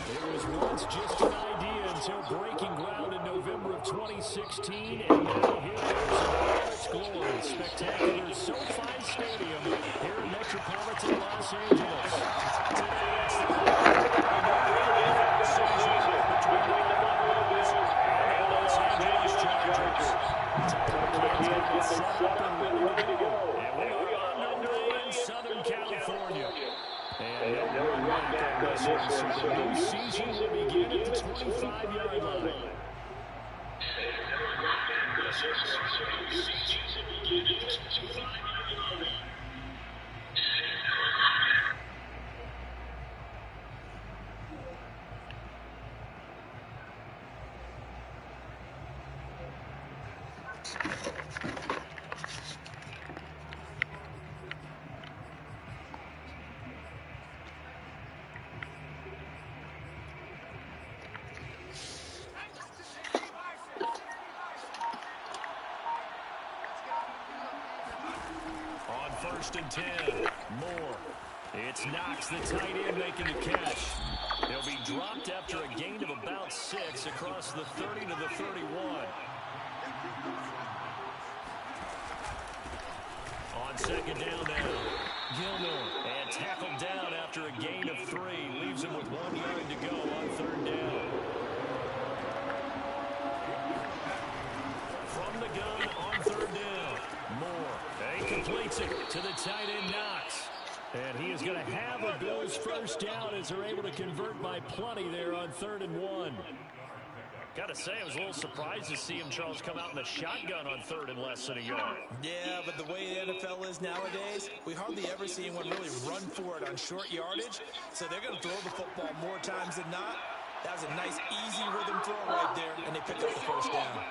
It was once just an idea until breaking ground in November of 2016, and now here it is in all its glory. Spectacular SoFi Stadium here in metropolitan Los Angeles. Today it's the between the LA Rams and the Los Angeles Chargers. It's set up and ready to go. And we are underway in Southern California. And no going back on this one, so the new season will begin at the 25-yard line. First and 10. Moore. It's Knox, the tight end, making the catch. He'll be dropped after a gain of about 6 across the 30 to the 31. On second down now, Gilmore. And tackled down after a gain of 3. Leaves him with 1 yard to go on third down. From the gun on third down, Moore. He completes it to the tight end, Knox. And he is going to have a Bills first down as they're able to convert by plenty there on 3rd and 1. Got to say, I was a little surprised to see him, Charles, come out in the shotgun on 3rd and less than a yard. Yeah, but the way the NFL is nowadays, we hardly ever see anyone really run for it on short yardage. So they're going to throw the football more times than not. That was a nice, easy rhythm throw right there, and they picked up the first down.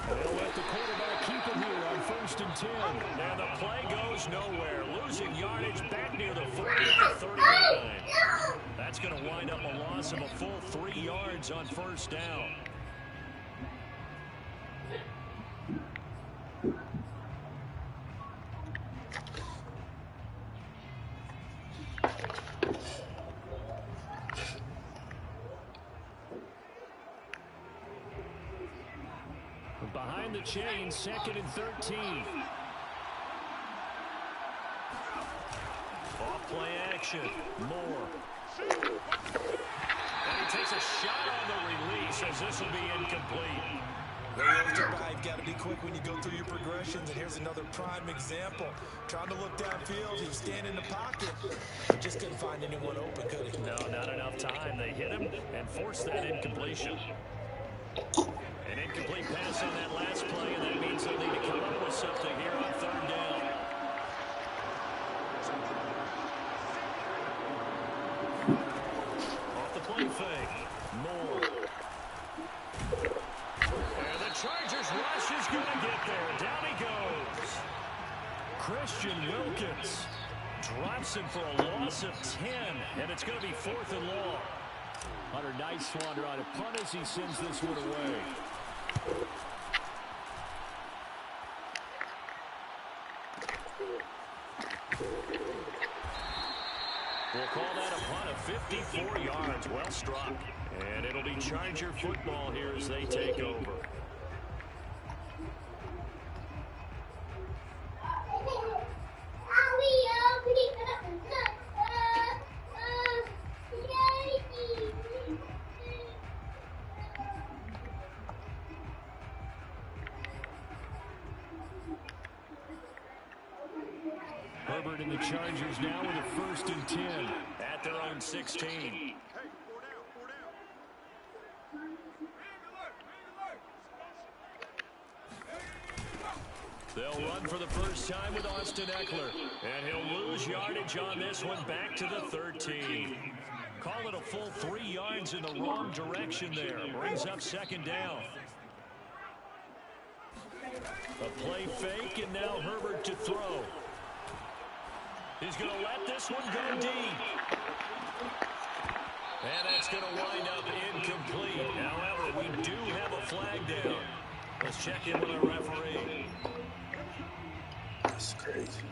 They'll let the quarterback keep it here on 1st and 10. And the play goes nowhere. Losing yardage back near the 40 at the 39. That's going to wind up a loss of a full 3 yards on first down. Behind the chain, 2nd and 13. Off play action, Moore. And he takes a shot on the release as this will be incomplete. You've got to be quick when you go through your progressions, and here's another prime example. Trying to look downfield, he was standing in the pocket. Just couldn't find anyone open, could he? No, not enough time. They hit him and forced that incompletion. An incomplete pass on that last play, and that means they'll need to come up with something here on 3rd down. Off the play fake, Moore. And the Chargers rush is going to get there. Down he goes. Christian Wilkins drops him for a loss of 10, and it's going to be 4th and long. Hunter Nicewander on a punt as he sends this one away. We'll call that a punt of 54 yards. Well struck. And it'll be Charger football here as they take over. Herbert and the Chargers now with a 1st and 10 at their own 16. They'll run for the first time with Austin Eckler. And he'll lose yardage on this one back to the 13. Call it a full 3 yards in the wrong direction there. Brings up 2nd down. A play fake, and now Herbert to throw. He's going to let this one go deep. And that's going to wind up incomplete. However, we do have a flag down. Let's check in with our referee. That's crazy.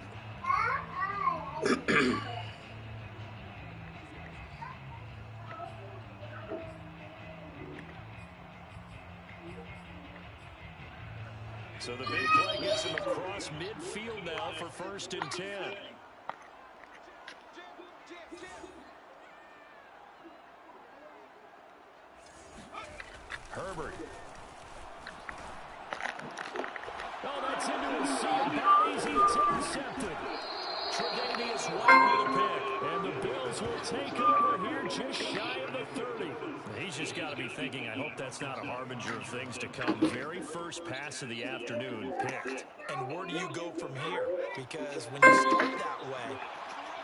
go for 1st and 10. Herbert. Oh, that's into his sea of bodies. It's intercepted. Tre'Davious White with a pick. And the Bills will take over here just shy of the 30. He's just got to be thinking, I hope that's not a harbinger of things to come. Very first pass of the afternoon picked. And where do you go from here? Because when you start that way,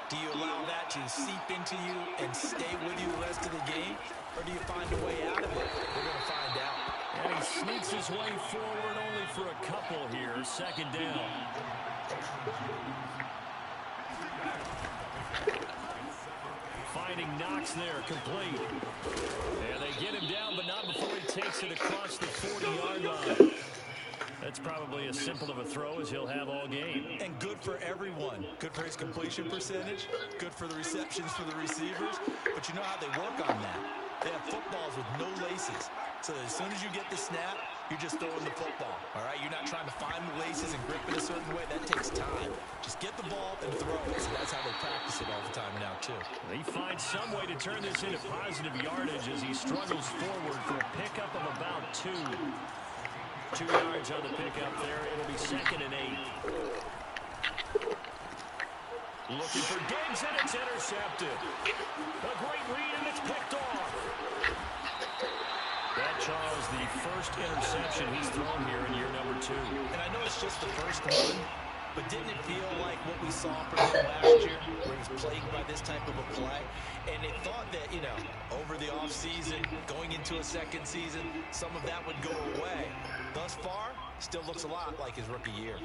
do you allow that to seep into you and stay with you the rest of the game? Or do you find a way out of it? We're going to find out. And he sneaks his way forward only for a couple here. 2nd down. Finding Knox there, complete. And they get him down, but not before he takes it across the 40-yard line. That's probably as simple of a throw as he'll have all game. And good for everyone. Good for his completion percentage. Good for the receptions for the receivers. But you know how they work on that. They have footballs with no laces. So as soon as you get the snap, you're just throwing the football. All right? You're not trying to find the laces and grip it a certain way. That takes time. Just get the ball and throw it. So that's how they practice it all the time now, too. He finds some way to turn this into positive yardage as he struggles forward for a pickup of about 2. 2 yards on the pickup there. It'll be 2nd and 8. Looking for Diggs, and it's intercepted. A great read, and it's picked off. That, Charles, the first interception he's thrown here in year number 2. And I know it's just the first one, but didn't it feel like what we saw from him last year, where he was plagued by this type of a play? And it thought that, you know, over the offseason, going into a second season, some of that would go away. Thus far, still looks a lot like his rookie year.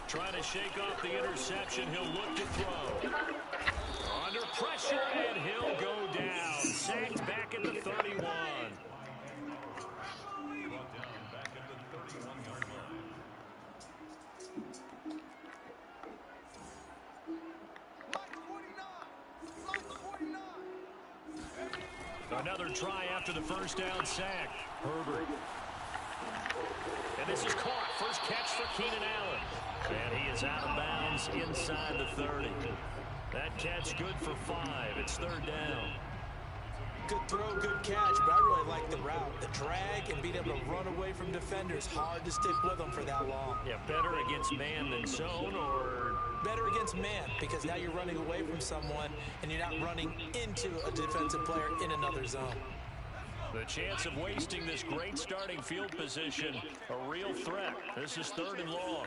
Trying to shake off the interception. He'll look to throw. Under pressure, and he'll go down. Sacked back at the 31. Another try after the first down sack. Herbert. And this is caught. First catch for Keenan Allen. And he is out of bounds inside the 30. That catch good for 5. It's 3rd down. Good throw, good catch, but I really like the route. The drag and being able to run away from defenders. Hard to stick with them for that long. Yeah, better against man than zone, or? Better against man, because now you're running away from someone and you're not running into a defensive player in another zone. The chance of wasting this great starting field position, a real threat. This is 3rd and long.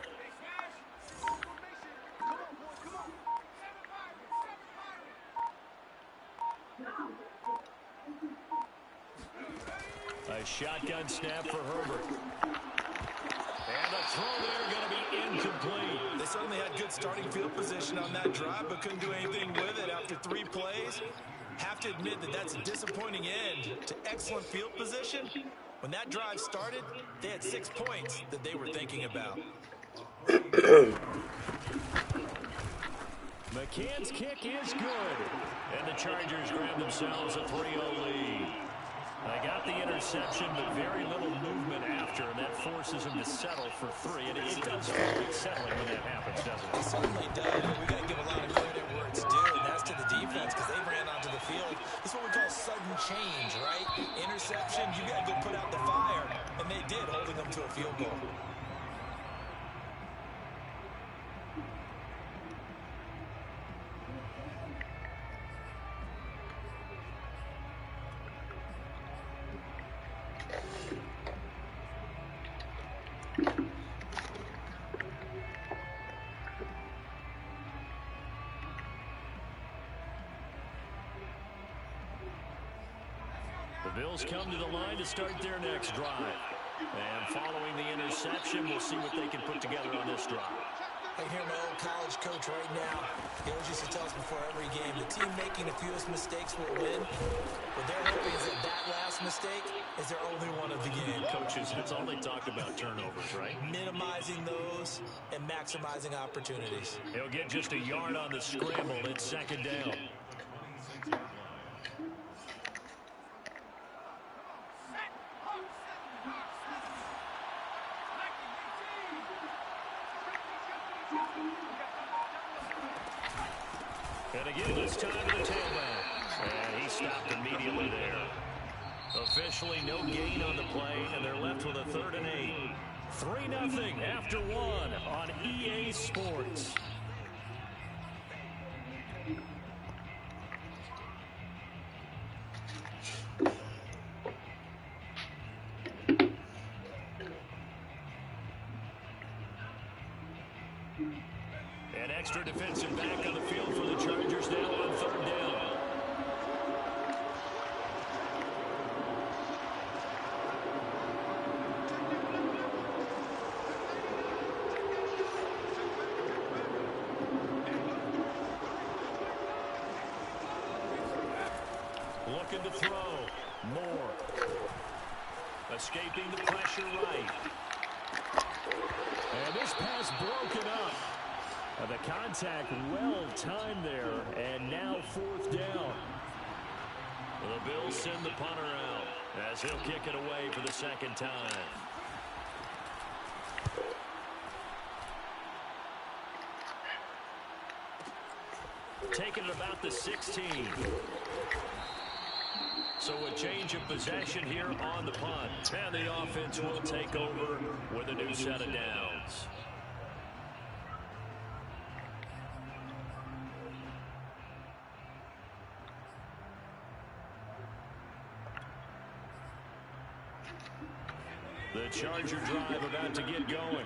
A shotgun snap for Herbert. And a throw there going to be incomplete. They certainly had good starting field position on that drive, but couldn't do anything with it after 3 plays. Have to admit that that's a disappointing end to excellent field position. When that drive started, they had 6 points that they were thinking about. McCann's kick is good. And the Chargers grab themselves a 3-0 lead. They got the interception, but very little movement after, and that forces him to settle for 3. And it does feel like settling when that happens, doesn't it? It certainly does. We got to give a lot of credit where it's due, and that's to the defense, because they ran onto the field. This is what we call sudden change, right? Interception, you got to go put out the fire, and they did, holding them to a field goal. The Bills come to the line to start their next drive. And following the interception, we'll see what they can put together on this drive. I hear my old college coach right now. He always used to tell us before every game, the team making the fewest mistakes will win. What they're hoping is that last mistake is their only one of the game. Coaches, that's all they talk about, turnovers, right? Minimizing those and maximizing opportunities. He'll get just a yard on the scramble. It's 2nd down. And again, this time to the tailback. And he stopped immediately there. Officially no gain on the play, and they're left with a 3rd and 8. 3-0 after 1 on EA Sports. An extra defensive back on the field for the Chargers now on 3rd down. Looking to throw. Moore. Escaping the pressure right. And this pass broken up. The contact well timed there, and now 4th down. The Bills send the punter out as he'll kick it away for the 2nd time. Taking it about the 16. So a change of possession here on the punt. And the offense will take over with a new set of downs. The Charger drive about to get going.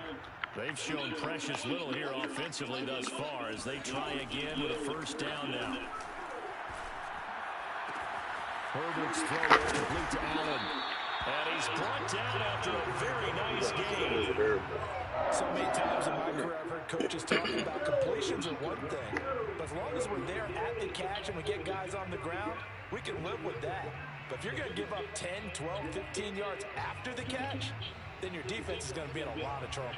They've shown precious little here offensively thus far as they try again with a 1st down now. Herbert's throw is complete to Allen. And he's brought down after a very nice game. So many times in my career I've heard coaches talking about completions are one thing. But as long as we're there at the catch and we get guys on the ground, we can live with that. But if you're going to give up 10, 12, 15 yards after the catch, then your defense is going to be in a lot of trouble.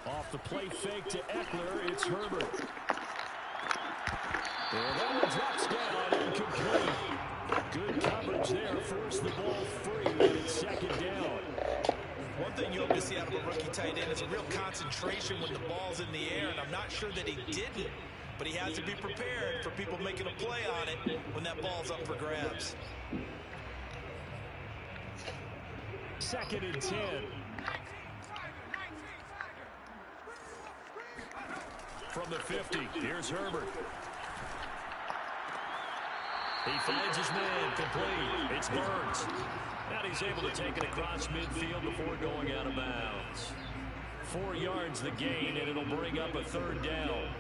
Off the play fake to Eckler, it's Herbert. And that one drops down, incomplete. Good coverage there, forced the ball free, and it's 2nd down. One thing you hope to see out of a rookie tight end is a real concentration when the ball's in the air, and I'm not sure that he didn't, but he has to be prepared for people making a play on it when that ball's up for grabs. 2nd and 10. From the 50, here's Herbert. He finds his man, complete. It's Burns. And he's able to take it across midfield before going out of bounds. 4 yards the gain, and it'll bring up a 3rd down.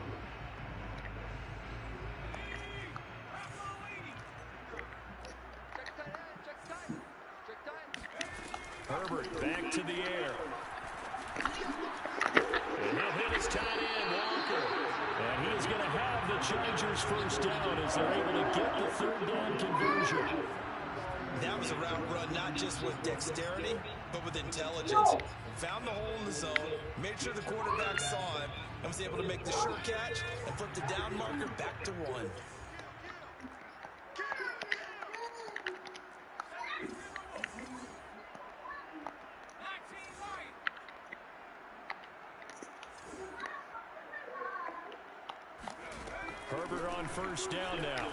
Herbert back to the air. And he'll hit his tight end, Walker. And he is going to have the Chargers 1st down as they're able to get the 3rd down conversion. That was a route run not just with dexterity, but with intelligence. Found the hole in the zone, made sure the quarterback saw him, and was able to make the sure catch and flip the down marker back to 1. Herbert on 1st down now.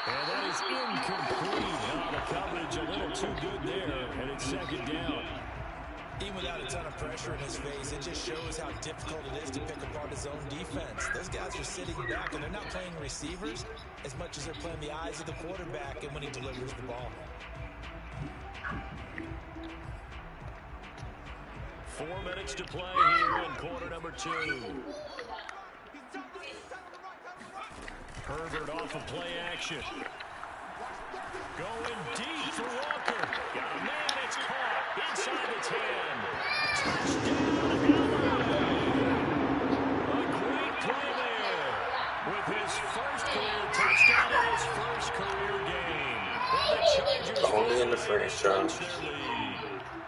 And that is incomplete. Now the coverage a little too good there, and it's 2nd down. Even without a ton of pressure in his face, it just shows how difficult it is to pick apart his own defense. Those guys are sitting back, and they're not playing receivers as much as they're playing the eyes of the quarterback and when he delivers the ball. 4 minutes to play here in quarter number 2. Herbert off of play action. Going deep for Walker. Got a man, it's caught inside the 10. Touchdown, a great play there with his first career touchdown in his first career game. And the Chargers only in the franchise.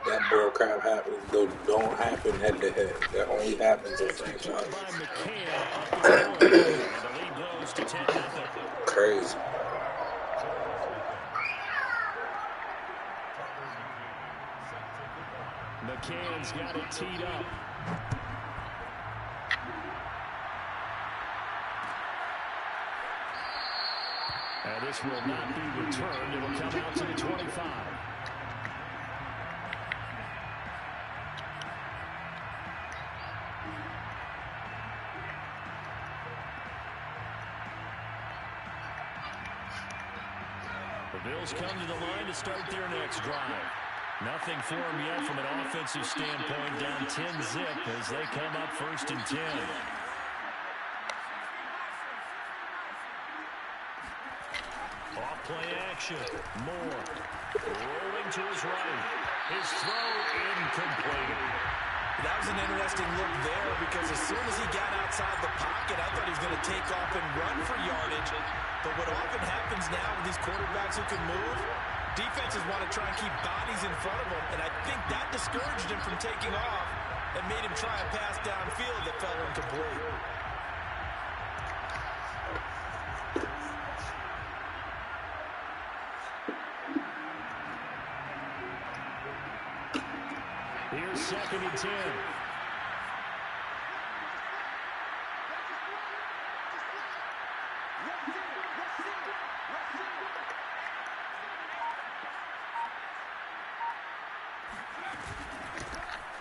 That bull crap happens, though, don't happen head to head. That only happens in franchise. to 10-0. Crazy. he's got it teed up. And this will not be returned. It will come out to the 25. The Bills come to the line to start their next drive. Nothing for them yet from an offensive standpoint. Down 10-zip as they come up 1st and 10. Off-play action. Moore rolling to his right. His throw incomplete. That was an interesting look there because as soon as he got outside the pocket, I thought he was going to take off and run for yardage. But what often happens now with these quarterbacks who can move, defenses want to try and keep bodies in front of them, and I think that discouraged him from taking off and made him try a pass downfield that fell incomplete. Here's 2nd and 10.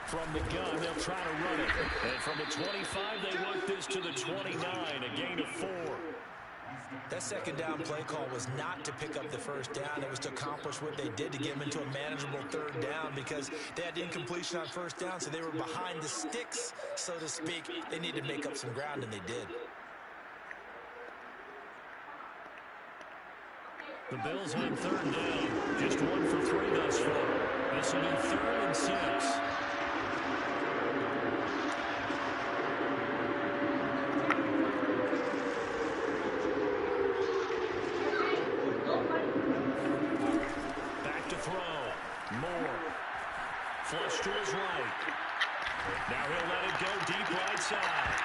From the gun, they'll try to run it. And from the 25, they work this to the 29, a gain of 4. That second down play call was not to pick up the first down. It was to accomplish what they did to get them into a manageable 3rd down because they had incompletion on 1st down, so they were behind the sticks, so to speak. They needed to make up some ground, and they did. The Bills on 3rd down. Just 1 for 3 thus far. This will be 3rd and 6. Flush to his right. Now he'll let it go deep right side.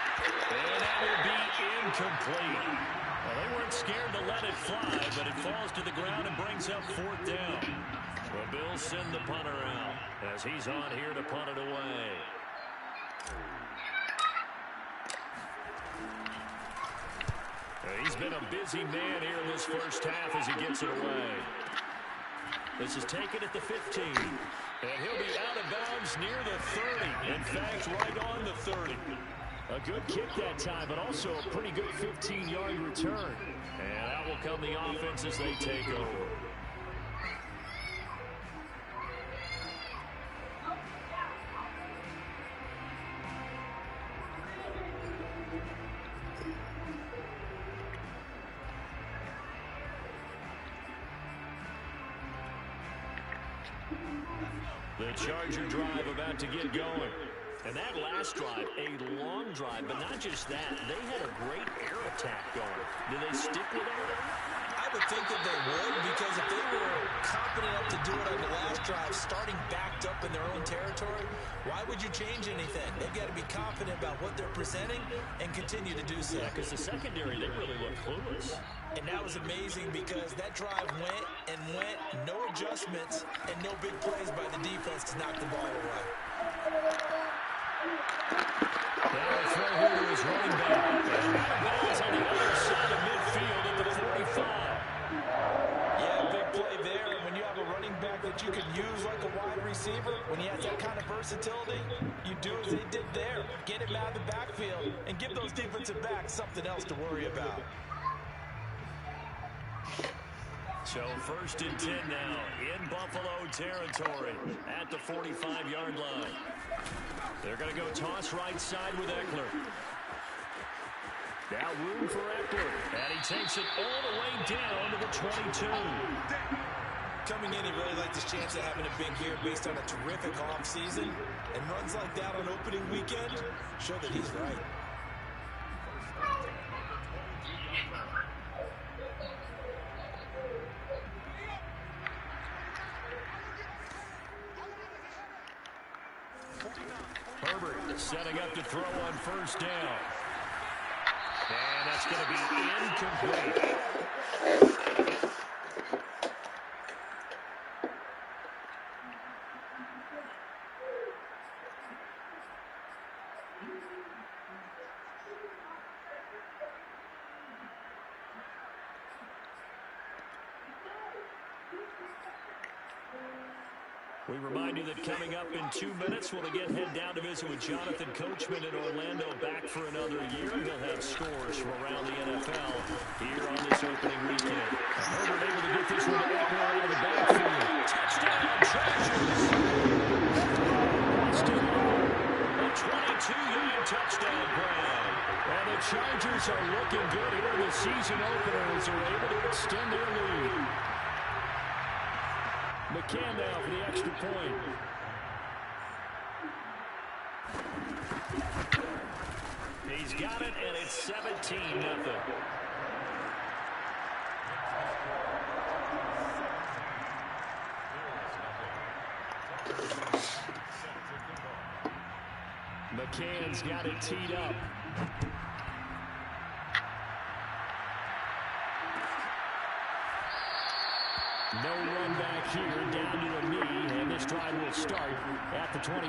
And that will be incomplete. Well, they weren't scared to let it fly, but it falls to the ground and brings up 4th down. The Bills send the punter out as he's on here to punt it away. He's been a busy man here in this first half as he gets it away. This is taken at the 15. And he'll be out of bounds near the 30. In fact, right on the 30. A good kick that time, but also a pretty good 15-yard return. And out will come the offense as they take over. The Charger drive about to get going. And that last drive, a long drive, but not just that. They had a great air attack going. Do they stick with it? I would think that they would, because if they were confident enough to do it on the last drive, starting backed up in their own territory, why would you change anything? They've got to be confident about what they're presenting and continue to do so. Yeah, because the secondary, they really look clueless. And that was amazing because that drive went and went, no adjustments, and no big plays by the defense to knock the ball away. Now the throw here to his running back. Ball's on the other side of midfield at the 45. Yeah, big play there. And when you have a running back that you can use like a wide receiver, when he has that kind of versatility, you do as they did there. Get him out of the backfield and give those defensive backs something else to worry about. So 1st and 10 now in Buffalo territory at the 45-yard line. They're going to go toss right side with Eckler. Now room for Eckler. And he takes it all the way down to the 22. Coming in, he really liked his chance of having a big year based on a terrific offseason. And runs like that on opening weekend show that he's right. Herbert setting up to throw on 1st down. And that's going to be incomplete. We remind you that coming up in 2 minutes, we'll again head down to visit with Jonathan Coachman in Orlando, back for another year. He'll have scores from around the NFL here on this opening weekend. Herbert able to get this one to Eckler out of the backfield. Touchdown, Chargers! Austin Eckler, a 22-yard touchdown grab. And the Chargers are looking good here in the season opener as they're able to extend their lead. McCann now for the extra point. He's got it, and it's 17-0. McCann's got it teed up. No run back here, down to a knee, and this drive will start at the 25.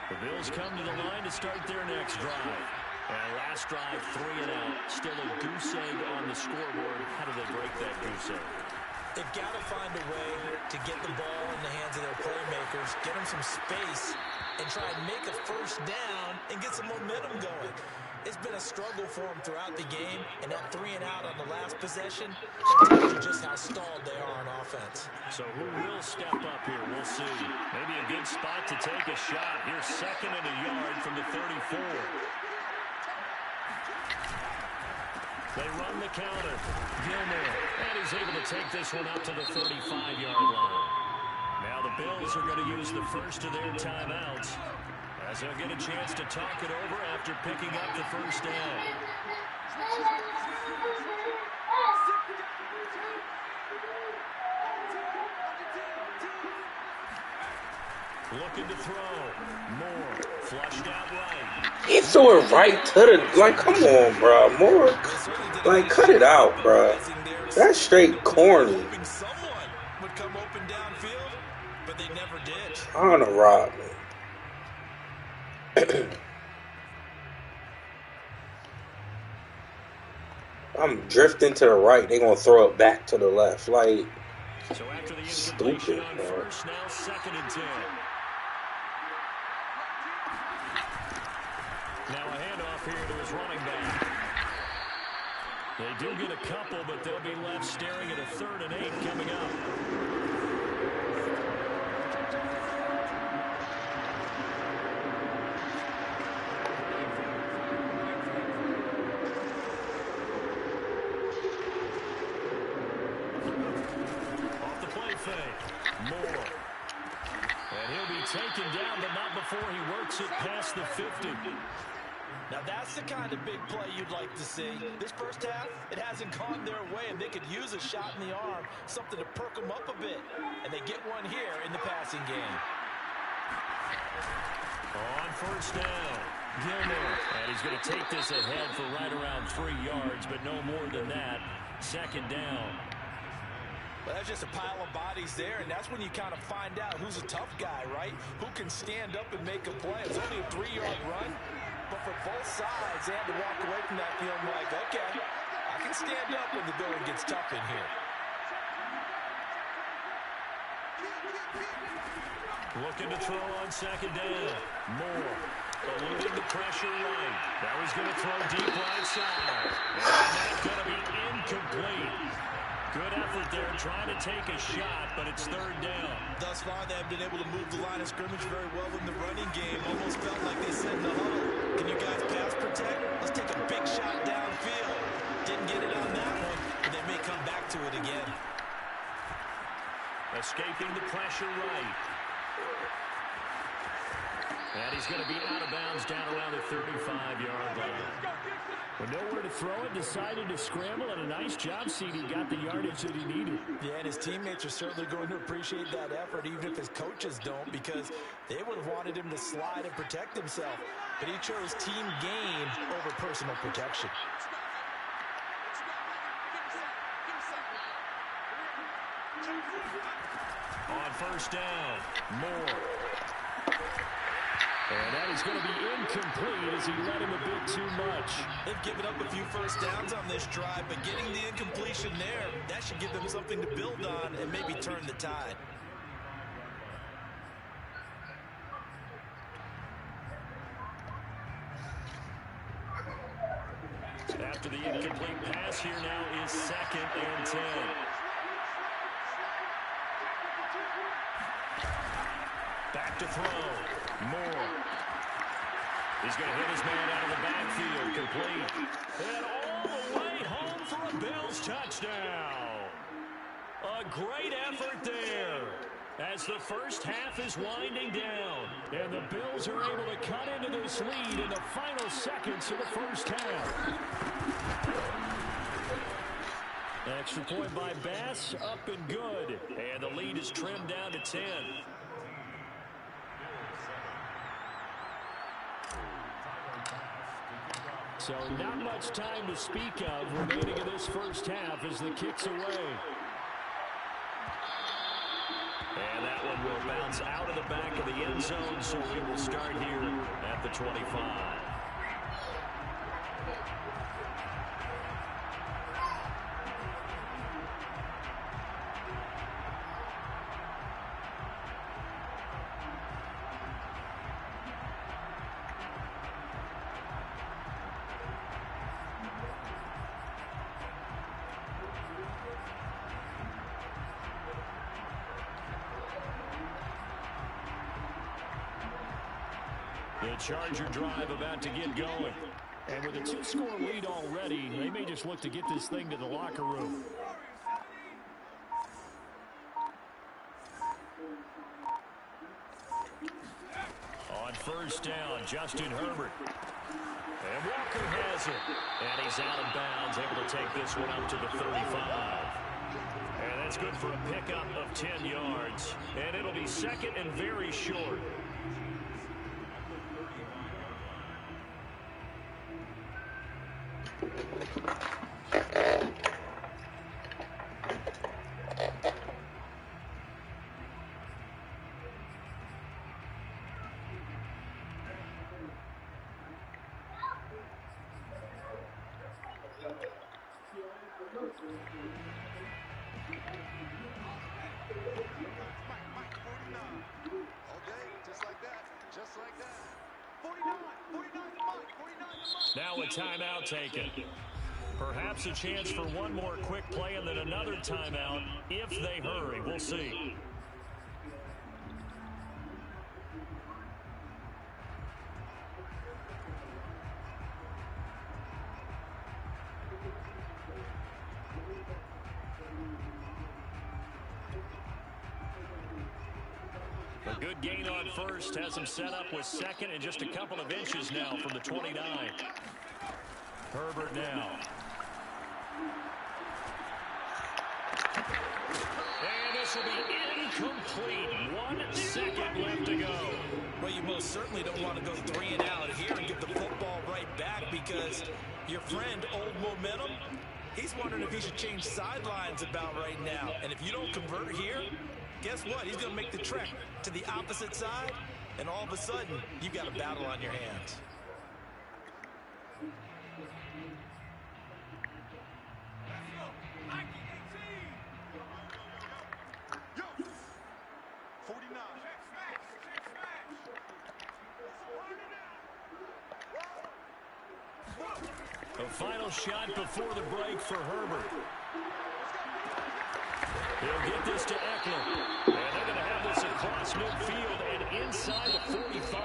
The Bills come to the line to start their next drive. And last drive, 3 and out. Still a goose egg on the scoreboard. How do they break that goose egg? They've got to find a way to get the ball in the hands of their playmakers, get them some space, and try and make a first down and get some momentum going. It's been a struggle for them throughout the game, and that 3 and out on the last possession, that tells you just how stalled they are on offense. So who will step up here? We'll see. Maybe a good spot to take a shot. Here's 2nd and a yard from the 34. They run the counter. Gilmore, and he's able to take this one up to the 35-yard line. Now the Bills are going to use the first of their timeouts as they'll get a chance to talk it over after picking up the first down. Looking to throw. Moore flushed out right. He threw it right to the, like, come on, bro. Moore, like, cut it out, bro. That's straight corny. Someone would come open downfield, but they never did. On a rock, man. I'm drifting to the right. They're going to throw it back to the left. Like, so after the stupid, on bro. first, now 2nd and 10. Now a handoff here to his running back. They do get a couple, but they'll be left staring at a 3rd and 8 coming up. Off the play fake. Moore. And he'll be taken down, but not before he works it past the 50. Now that's the kind of big play you'd like to see. This first half, it hasn't gone their way, and they could use a shot in the arm, something to perk them up a bit. And they get one here in the passing game. On first down, Gilmore. And he's going to take this ahead for right around 3 yards, but no more than that. 2nd down. Well, that's just a pile of bodies there, and that's when you kind of find out who's a tough guy, right? Who can stand up and make a play. It's only a 3-yard run, but for both sides, they had to walk away from that feeling like, okay, I can stand up when the going gets tough in here. Looking to throw on 2nd down. Moore eluding the pressure right. Now he's going to throw deep right side. And that's going to be incomplete. Good effort there trying to take a shot, but it's 3rd down. Thus far, they have been able to move the line of scrimmage very well in the running game. Almost felt like they said in the huddle, can you guys pass protect? Let's take a big shot downfield. Didn't get it on that one, but they may come back to it again. Escaping the pressure right. And he's going to be out of bounds down around the 35-yard line. With nowhere to throw it, decided to scramble, and a nice job, CD. Got the yardage that he needed. Yeah, and his teammates are certainly going to appreciate that effort, even if his coaches don't, because they would have wanted him to slide and protect himself. But he chose team gain over personal protection. On first down, Moore. And that is going to be incomplete as he led him a bit too much. They've given up a few first downs on this drive, but getting the incompletion there, that should give them something to build on and maybe turn the tide. After the incomplete pass, here now is 2nd and 10. Back to throw. Moore. He's going to hit his man out of the backfield. Complete. And all the way home for a Bills touchdown. A great effort there as the first half is winding down. And the Bills are able to cut into this lead in the final seconds of the first half. Extra point by Bass, up and good. And the lead is trimmed down to 10. So not much time to speak of remaining in this first half as the kick's away. And that one will bounce out of the back of the end zone, so we will start here at the 25. The Charger drive about to get going. And with a 2-score lead already, they may just look to get this thing to the locker room. On first down, Justin Herbert. And Walker has it. And he's out of bounds, able to take this one up to the 35. And that's good for a pickup of 10 yards. And it'll be 2nd and very short. Now a timeout taken. Perhaps a chance for one more quick play and then another timeout if they hurry. We'll see. A good gain on first has him set up with 2nd and just a couple of inches now from the 29. Herbert now. And this will be incomplete. 1 second left to go. Well, you most certainly don't want to go 3 and out here and get the football right back because your friend, Old Momentum, he's wondering if he should change sidelines about right now. And if you don't convert here, guess what? He's going to make the trek to the opposite side, and all of a sudden, you've got a battle on your hands. A final shot before the break for Herbert. He'll get this to Eckler. And they're going to have this across midfield and inside the 45.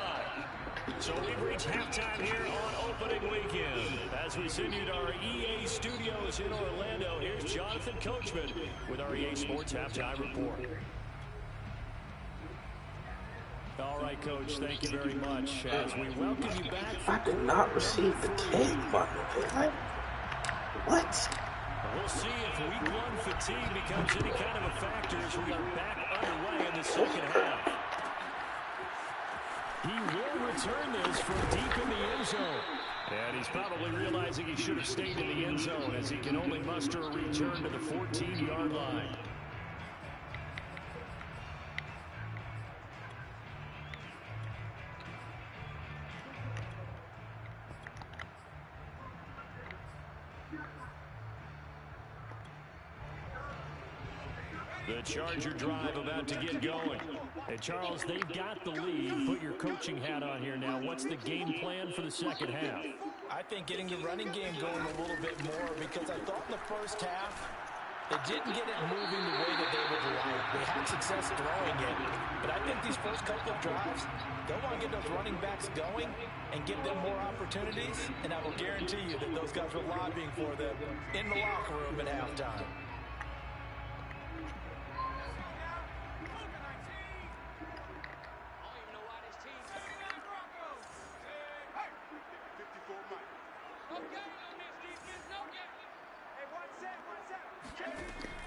So we've reached halftime here on opening weekend. As we send you to our EA studios in Orlando, here's Jonathan Coachman with our EA Sports Halftime Report. All right, Coach, thank you very much. As we welcome you back. I did not receive the take button. What? We'll see if week 1 fatigue becomes any kind of a factor as we are back underway in the second half. He will return this from deep in the end zone. And he's probably realizing he should have stayed in the end zone as he can only muster a return to the 14-yard line. The Charger drive about to get going. Hey, Charles, they've got the lead. Put your coaching hat on here now. What's the game plan for the second half? I think getting the running game going a little bit more, because I thought in the first half they didn't get it moving the way that they would like. They had success throwing it, but I think these first couple of drives, they'll want to get those running backs going and give them more opportunities, and I will guarantee you that those guys were lobbying for them in the locker room at halftime.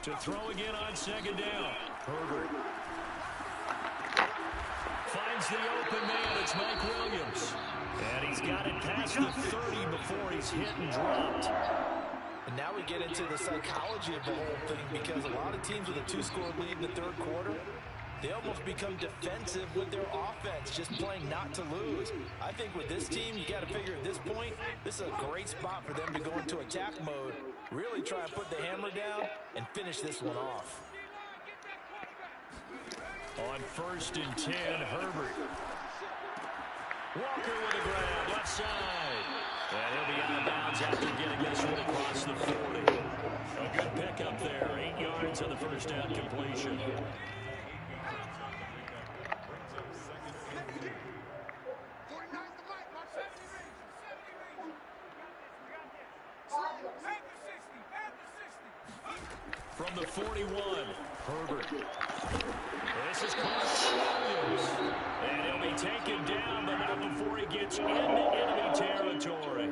To throw again on second down. Herbert finds the open man. It's Mike Williams. And he's got it past the 30 before he's hit and dropped. And now we get into the psychology of the whole thing, because a lot of teams with a 2-score lead in the third quarter, they almost become defensive with their offense, just playing not to lose. I think with this team, you got to figure at this point, this is a great spot for them to go into attack mode, really try and put the hammer down and finish this one off. On 1st and 10, Herbert. Walker with a grab, left side. And he'll be out of bounds after getting this one across the 40. A good pickup there, 8 yards on the first down completion. From the 41, Herbert. This is Carson Williams. And he'll be taken down, but not before he gets into enemy territory.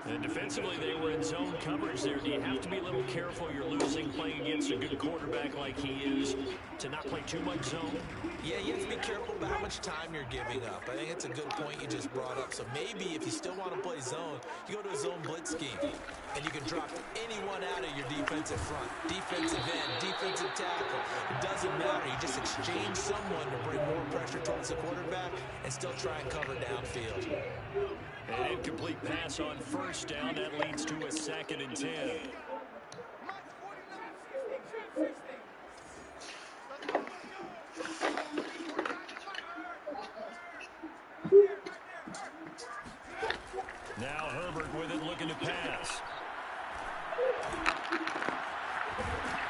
And defensively, they were in zone coverage there. Do you have to be a little careful? You're losing playing against a good quarterback like he is to not play too much zone? Yeah, you have to be careful about how much time you're giving up. I think it's a good point you just brought up. So maybe if you still want to play zone, you go to a zone blitz scheme, and you can drop anyone out of your defensive front. Defensive end, defensive tackle. It doesn't matter. You just exchange someone to bring more pressure towards the quarterback and still try and cover downfield. An incomplete pass on 1st down. That leads to a 2nd and 10. Now Herbert with it, looking to pass.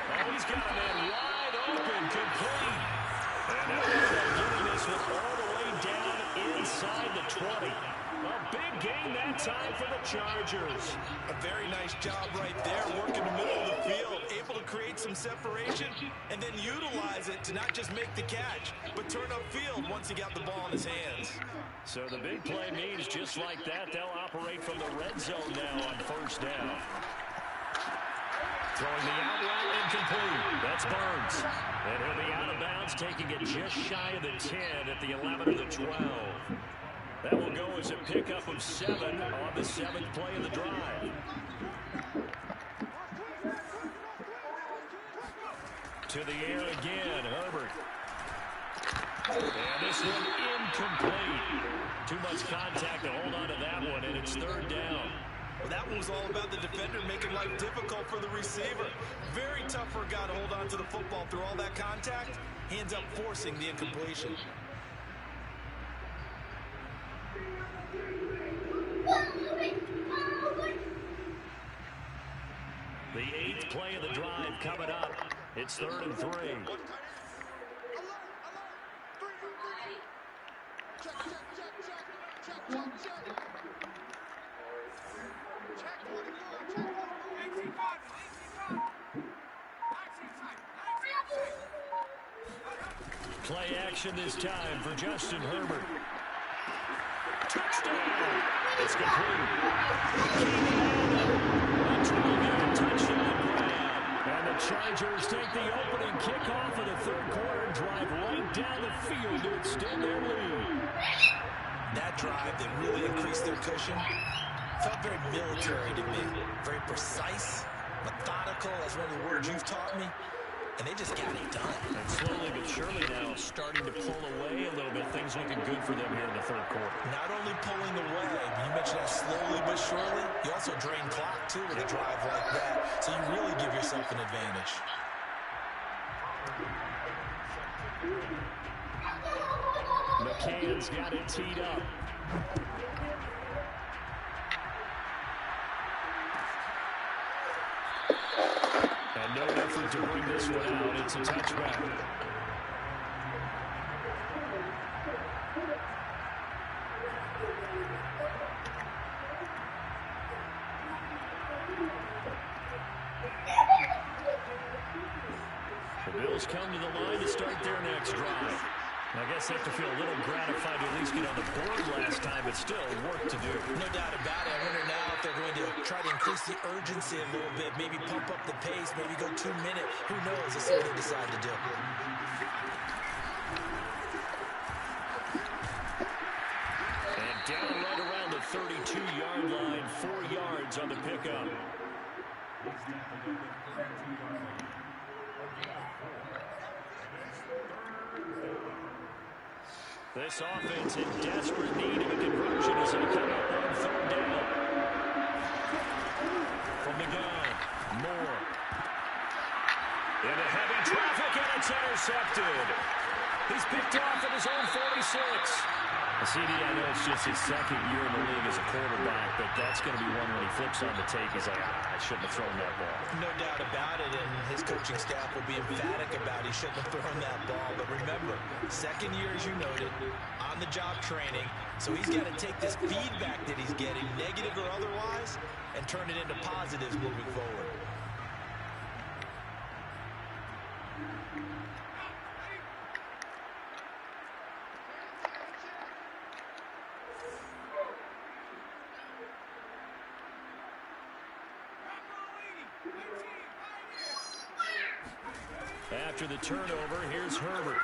Oh, he's got a man wide open, complete. And now getting this one all the way down inside the 20. A big gain that time for the Chargers. A very nice job right there, working the middle of the field, able to create some separation and then utilize it to not just make the catch, but turn upfield once he got the ball in his hands. So the big play means just like that, they'll operate from the red zone now on 1st down. Throwing the out route, incomplete. That's Burns. And he'll be out of bounds, taking it just shy of the 10 at the 11 of the 12. That will go as a pickup of 7 on the 7th play of the drive. To the air again, Herbert. And this one incomplete. Too much contact to hold on to that one, and it's 3rd down. Well, that one was all about the defender making life difficult for the receiver. Very tough for a guy to hold on to the football through all that contact. Hands up, forcing the incompletion. The 8th play of the drive coming up. It's 3rd and 3. Play action this time for Justin Herbert. Touchdown! It's complete. A 12-yard touchdown grab. And the Chargers take the opening kickoff of the 3rd quarter and drive right down the field to extend their lead. That drive that really increased their cushion felt very military to me. Very precise, methodical. That's one of the words you've taught me. And they just got it done. And slowly but surely now starting to pull away a little bit. Things looking good for them here in the 3rd quarter. Not only pulling away, you mentioned that slowly but surely, you also drain clock too with a drive like that. So you really give yourself an advantage. McCann's got it teed up. And no effort to bring this one out. It's a touchback. The Bills come to the line to start their next drive. I guess they have to feel a little gratified to at least get on the board last time, but still work to do. No doubt about it. I wonder now if they're going to try to increase the urgency a little bit, maybe pump up the pace, maybe go 2 minutes. Who knows? Let's see what they decide to do. And down right around the 32-yard line, 4 yards on the pickup. This offense in desperate need of a conversion as they come up on 3rd down. From the gun, Moore. Into heavy traffic, and it's intercepted. He's picked off at his own 46. CD, I know it's just his 2nd year in the league as a quarterback, but that's going to be one when he flips on the tape. He's like, I shouldn't have thrown that ball. No doubt about it, and his coaching staff will be emphatic about he shouldn't have thrown that ball. But remember, 2nd year, as you noted, on-the-job training, so he's got to take this feedback that he's getting, negative or otherwise, and turn it into positives moving forward. After the turnover, here's Herbert.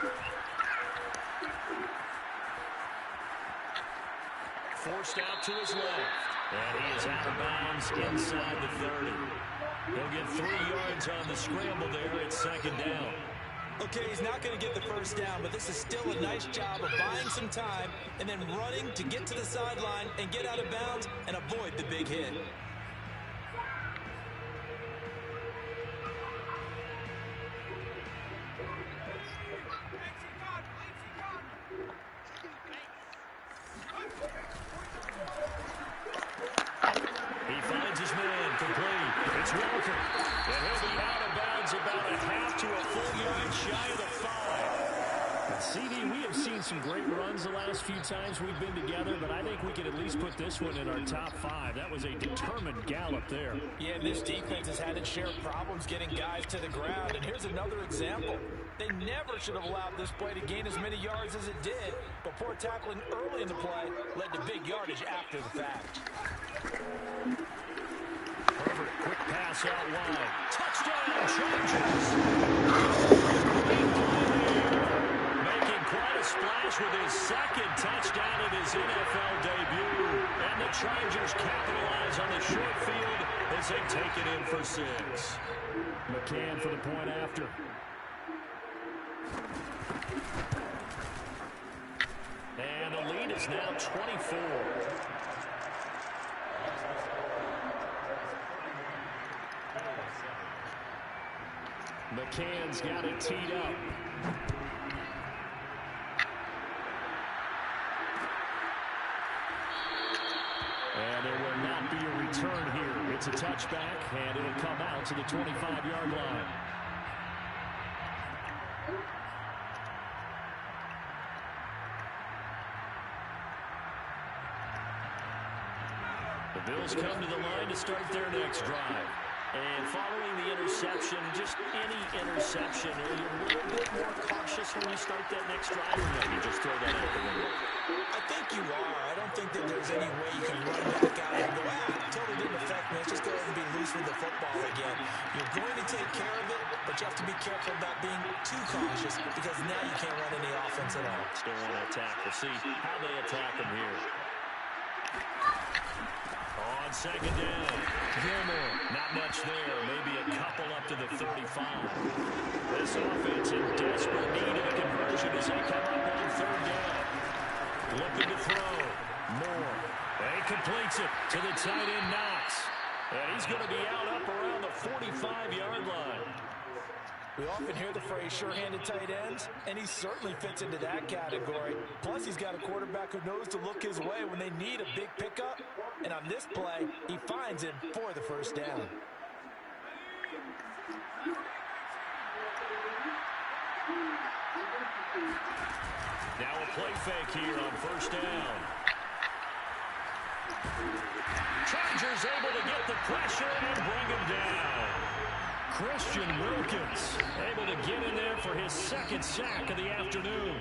Forced out to his left. And he is out of bounds inside the 30. He'll get 3 yards on the scramble there. It's 2nd down. Okay, he's not going to get the 1st down, but this is still a nice job of buying some time and then running to get to the sideline and get out of bounds and avoid the big hit. He finds his man complete. It's Welker. And he'll be out of bounds about a half to a full yard shy of the 5. CD, we have seen some great runs the last few times we've been together, but I think we could at least put this one in our top 5. That was a determined gallop there. Yeah, this defense has had its share of problems getting guys to the ground. And here's another example. They never should have allowed this play to gain as many yards as it did, but poor tackling early in the play led to big yardage after the fact. Herbert, quick pass out wide. Touchdown, Chargers! Making quite a splash with his 2nd touchdown of his NFL debut. And the Chargers capitalize on the short field as they take it in for 6. McCann for the point after. And the lead is now 24. McCann's got it teed up. And there will not be a return here. It's a touchback, and it'll come out to the 25-yard line. The Bills come to the line to start their next drive. And following the interception, just any interception, are you a little bit more cautious when you start that next drive, or maybe just throw that out the window? I think you are. I don't think that there's any way you can run back out and go, it totally didn't affect me. Let's just go ahead and be loose with the football again. You're going to take care of it, but you have to be careful about being too cautious because now you can't run any offense at all. Still want to attack. We'll see how they attack him here. On 2nd down, Gilmore, not much there, maybe a couple up to the 35. This offense in desperate need of a conversion as they come up on 3rd down. Looking to throw, Moore, and he completes it to the tight end Knox. And he's going to be out up around the 45-yard line. We often hear the phrase sure-handed tight ends, and he certainly fits into that category. Plus, he's got a quarterback who knows to look his way when they need a big pickup. And on this play, he finds him for the first down. Now a play fake here on first down. Chargers able to get the pressure and bring him down. Christian Wilkins able to get in there for his second sack of the afternoon.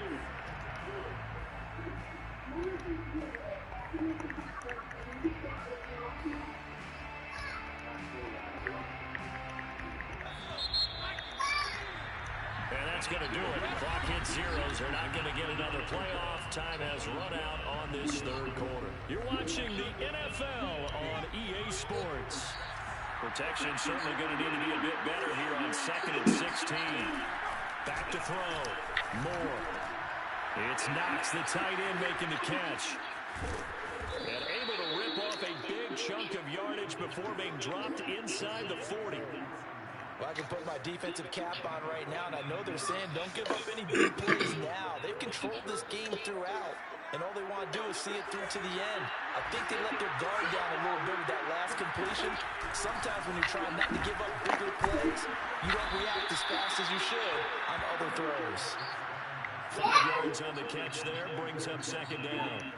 And that's going to do it. Clock hits zeros. They're not going to get another playoff. Time has run out on this third quarter. You're watching the NFL on EA Sports. Protection certainly going to need to be a bit better here on 2nd and 16. Back to throw. Moore. It's Knox, the tight end, making the catch. And able to rip off a big chunk of yardage before being dropped inside the 40. Well, I can put my defensive cap on right now, and I know they're saying don't give up any big plays now. They've controlled this game throughout, and all they want to do is see it through to the end. I think they let their guard down a little bit with that last completion. Sometimes when you're trying not to give up bigger plays, you don't react as fast as you should on other throws. 5 yards on the catch there, brings up second down.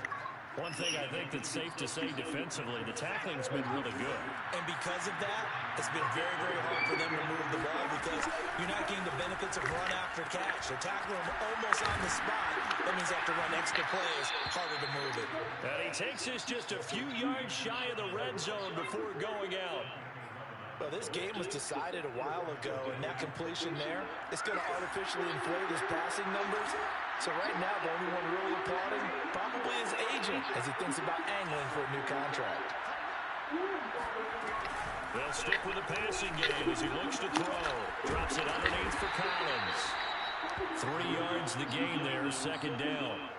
One thing I think that's safe to say defensively, the tackling's been really good. And because of that, it's been very, very hard for them to move the ball because you're not getting the benefits of run after catch. They're tackling them almost on the spot. That means they have to run extra plays, harder to move it. And he takes us just a few yards shy of the red zone before going out. Well, this game was decided a while ago, and that completion there, it's going to artificially inflate his passing numbers. So right now, the only one really applauding probably his agent as he thinks about angling for a new contract. They'll stick with the passing game as he looks to throw. Drops it underneath for Collins. 3 yards the gain there, second down.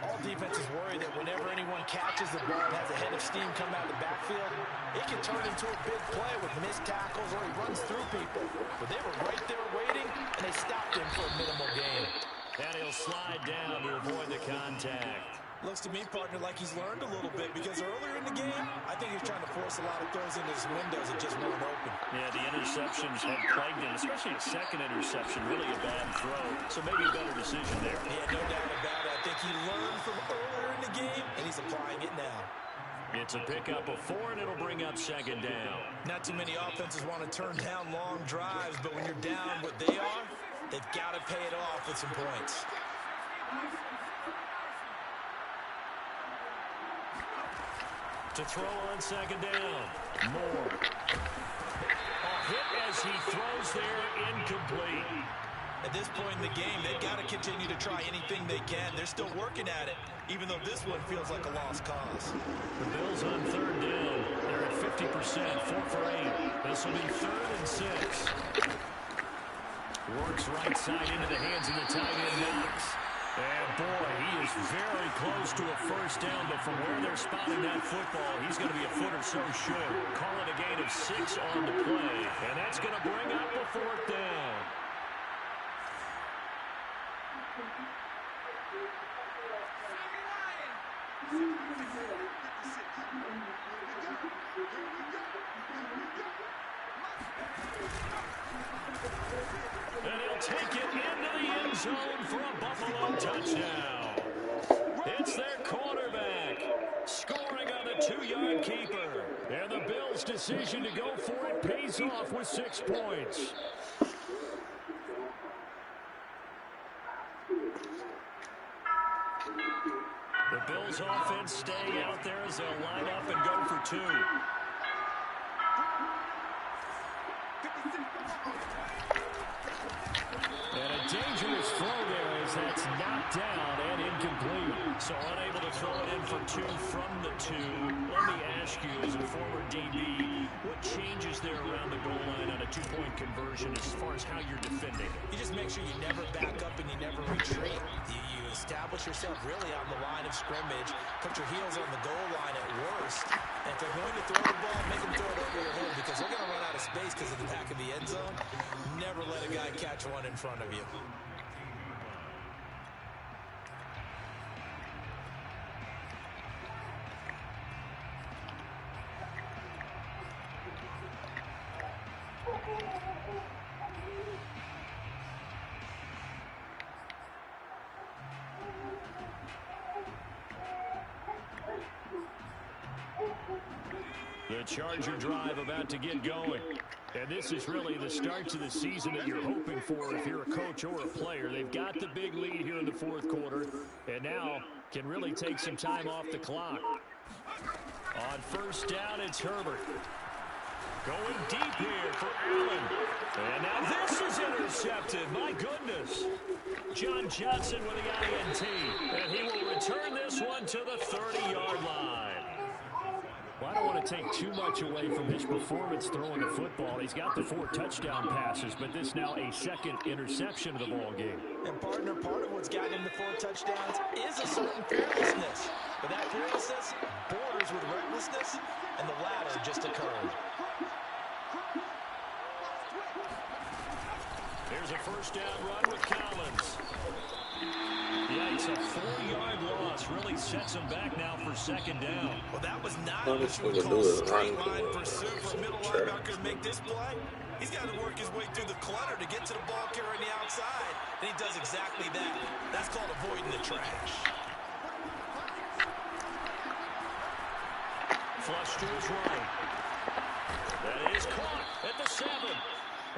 All defenses worry that whenever anyone catches the ball and has a head of steam come out of the backfield, it can turn into a big play with missed tackles or he runs through people. But they were right there waiting, and they stopped him for a minimal gain. And he'll slide down to avoid the contact. Looks to me, partner, like he's learned a little bit because earlier in the game, I think he was trying to force a lot of throws into his windows that just weren't open. Yeah, the interceptions had plagued him, especially a second interception, really a bad throw. So maybe a better decision there. Yeah, no doubt about it. I think he learned from earlier in the game, and he's applying it now. It's a pickup of 4, and it'll bring up second down. Not too many offenses want to turn down long drives, but when you're down what they are, they've got to pay it off with some points. To throw on second down. Moore. A hit as he throws there, incomplete. At this point in the game, they've got to continue to try anything they can. They're still working at it, even though this one feels like a lost cause. The Bills on third down. They're at 50%, 4 for 8. This will be 3rd and 6. Works right side into the hands of the tight end, Knox. And boy, he is very close to a first down, but from where they're spotting that football, he's going to be a foot or so short. Call it a gain of 6 on the play, and that's going to bring up a 4th down. And he'll take it into the end zone for a Buffalo touchdown. It's their quarterback scoring on the 2-yard keeper. And the Bills' decision to go for it pays off with 6 points. The Bills' offense staying out there as they'll line up and go for 2. And a dangerous throw there as that's knocked down and incomplete. So unable to throw it in for 2 from the 2. Let me ask you, as a former DB, what changes there around the goal line on a 2-point conversion as far as how you're defending? You just make sure you never back up and you never retreat. You establish yourself really on the line of scrimmage. Put your heels on the goal line at worst. And if they're going to throw the ball, make them throw it over your head because they're going to run out of space because of the back of the end zone. Never let a guy catch one in front of you. The Charger drive about to get going. And this is really the start to the season that you're hoping for if you're a coach or a player. They've got the big lead here in the fourth quarter, and now can really take some time off the clock. On first down, it's Herbert. Going deep here for Allen. And now this is intercepted. My goodness. John Johnson with the INT. And he will return this one to the 30-yard line. Well, I don't want to take too much away from his performance throwing the football. He's got the 4 touchdown passes, but this now a second interception of the ball game. And partner, part of what's gotten him to 4 touchdowns is a certain fearlessness. But that fearlessness borders with recklessness, and the latter just occurred. Here's a first down run with Collins. Yikes, a 4-yard loss really sets him back now for second down. Well, that was not what you would call straight line pursuit for a middle linebacker to make this play. He's got to work his way through the clutter to get to the ball carrier on the outside, and he does exactly that. That's called avoiding the trash. Flush to his right. That is caught at the 7.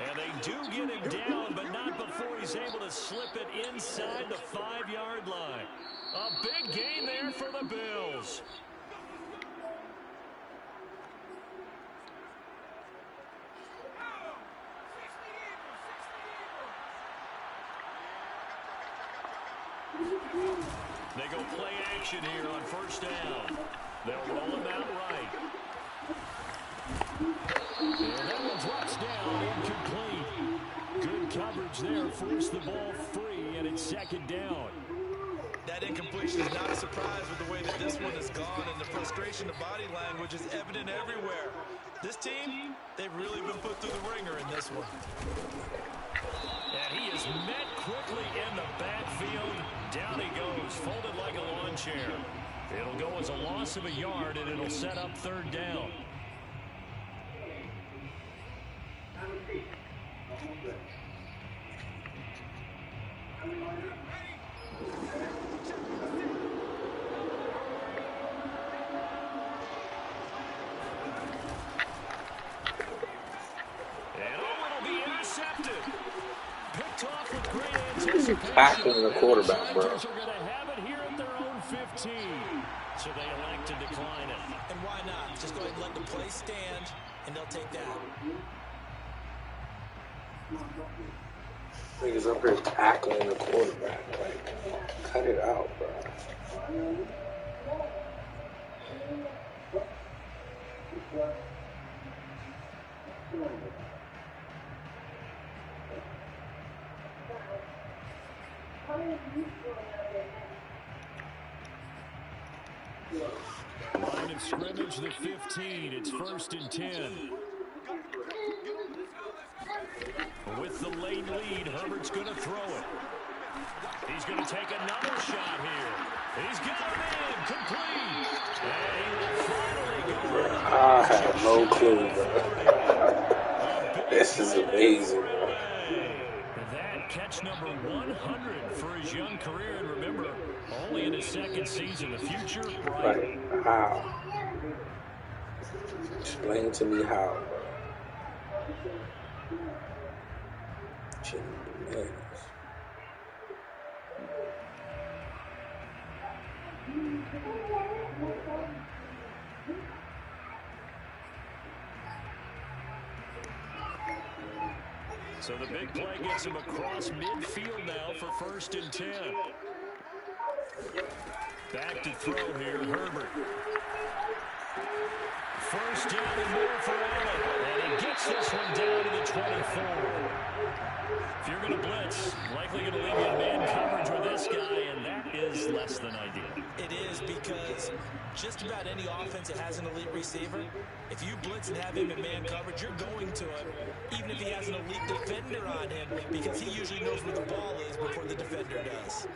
And they do get him down, but not before he's able to slip it inside the 5-yard line. A big gain there for the Bills. They go play action here on first down. They'll roll him out right. And that one drops down, incomplete. Good coverage there, forced the ball free, and it's second down. That incompletion is not a surprise with the way that this one has gone, and the frustration of body language is evident everywhere. This team, they've really been put through the ringer in this one. And he is met quickly in the backfield. Down he goes, folded like a lawn chair. It'll go as a loss of a yard, and it'll set up third down. Tackling the quarterback, bro. Are going to have it here at their own 15. So they elect to decline it. And why not? Just go ahead and let the play stand, and they'll take that. Niggas up here tackling the quarterback. Like, cut it out, bro. Line of scrimmage, the 15. It's 1st and 10. With the late lead, Herbert's going to throw it. He's going to take another shot here. He's got it in, complete. And he will finally go. I have no clue, bro. This is amazing, bro. That catch number 100 for his young career, and remember, only in his second season. The future bright. Like, how? Explain to me how, bro. Jeez. So the big play gets him across midfield now for 1st and 10. Back to throw here, Herbert. First down and more for Allen. And he gets this one down to the 24. If you're going to blitz, likely going to leave you in man coverage with this guy, and that less than ideal. It is, because just about any offense that has an elite receiver, if you blitz and have him in man coverage, you're going to him, even if he has an elite defender on him, because he usually knows where the ball is before the defender does.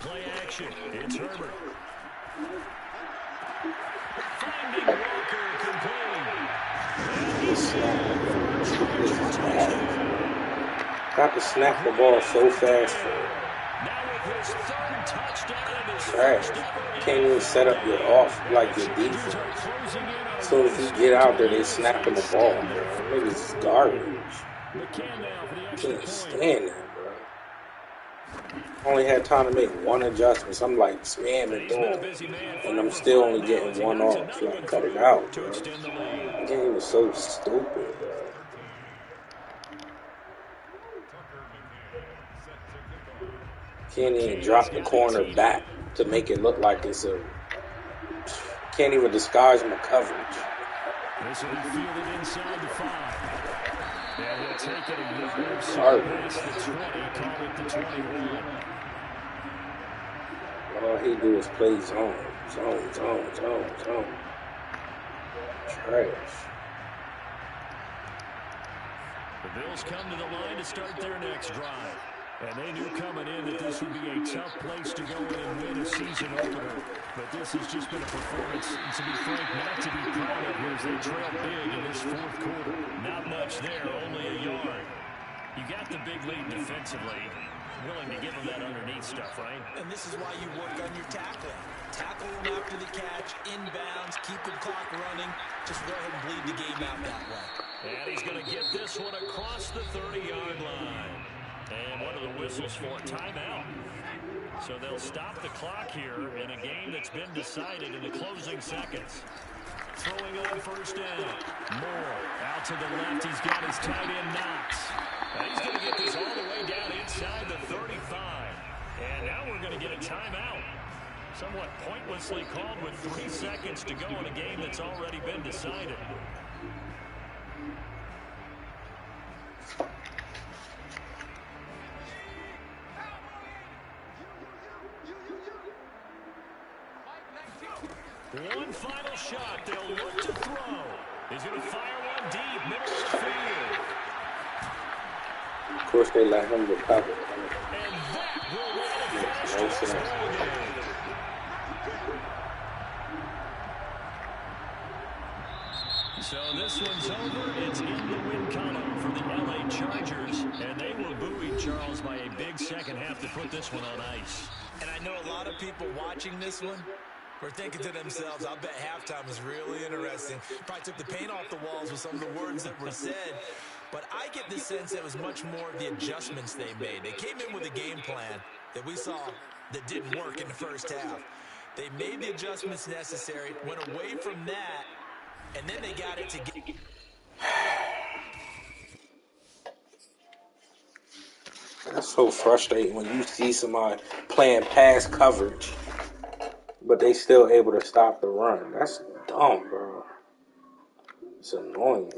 Play action. It's Herbert. Finding Walker complete. And he's Got to snap the ball so fast for him. now with his third touchdown of his Trash. first ever Can't even set up your off like your defense. As soon as he get out there, they snapping the ball, bro. Niggas is garbage. McCann now for the extra Can't point. stand that, bro. Only had time to make one adjustment. So I'm like spamming He's been a through busy man. and I'm still only getting one off. Like, cut it out, To bro. extend the lead. The game is so stupid, bro. Can't even drop the corner back to make it look like it's a. Can't even disguise my coverage. This will be fielded inside the 5. And he'll take it a yard or so Garbage. past the 20, call it the 21. All he do is play zone. Trash. The Bills come to the line to start their next drive. And they knew coming in that this would be a tough place to go in and win a season opener. But this has just been a performance, to be frank, not to be proud of here as they trail big in this fourth quarter. Not much there, only a yard. You got the big lead defensively. Willing to give them that underneath stuff, right? And this is why you work on your tackling. Tackle them after the catch, inbounds, keep the clock running. Just go ahead and bleed the game out that way. And he's going to get this one across the 30-yard line. And what are the whistles for? Timeout. So they'll stop the clock here in a game that's been decided in the closing seconds. Throwing on first down. Moore out to the left. He's got his tight end Knox. And he's going to get this all the way down inside the 35. And now we're going to get a timeout. Somewhat pointlessly called with 3 seconds to go in a game that's already been decided. One final shot. They'll look to throw. He's going to fire one deep, middle of the field. Of course, they let him recover. And that will run it Makes no sense. So this one's over. It's in the win column for the LA Chargers. And they were buoyed, Charles, by a big second half to put this one on ice. And I know a lot of people watching this one were thinking to themselves, I'll bet halftime was really interesting. Probably took the paint off the walls with some of the words that were said. But I get the sense it was much more of the adjustments they made. They came in with a game plan that we saw that didn't work in the first half. They made the adjustments necessary, went away from that, and then they got it together. That's so frustrating when you see somebody playing pass coverage, but they still able to stop the run. That's dumb, bro. It's annoying.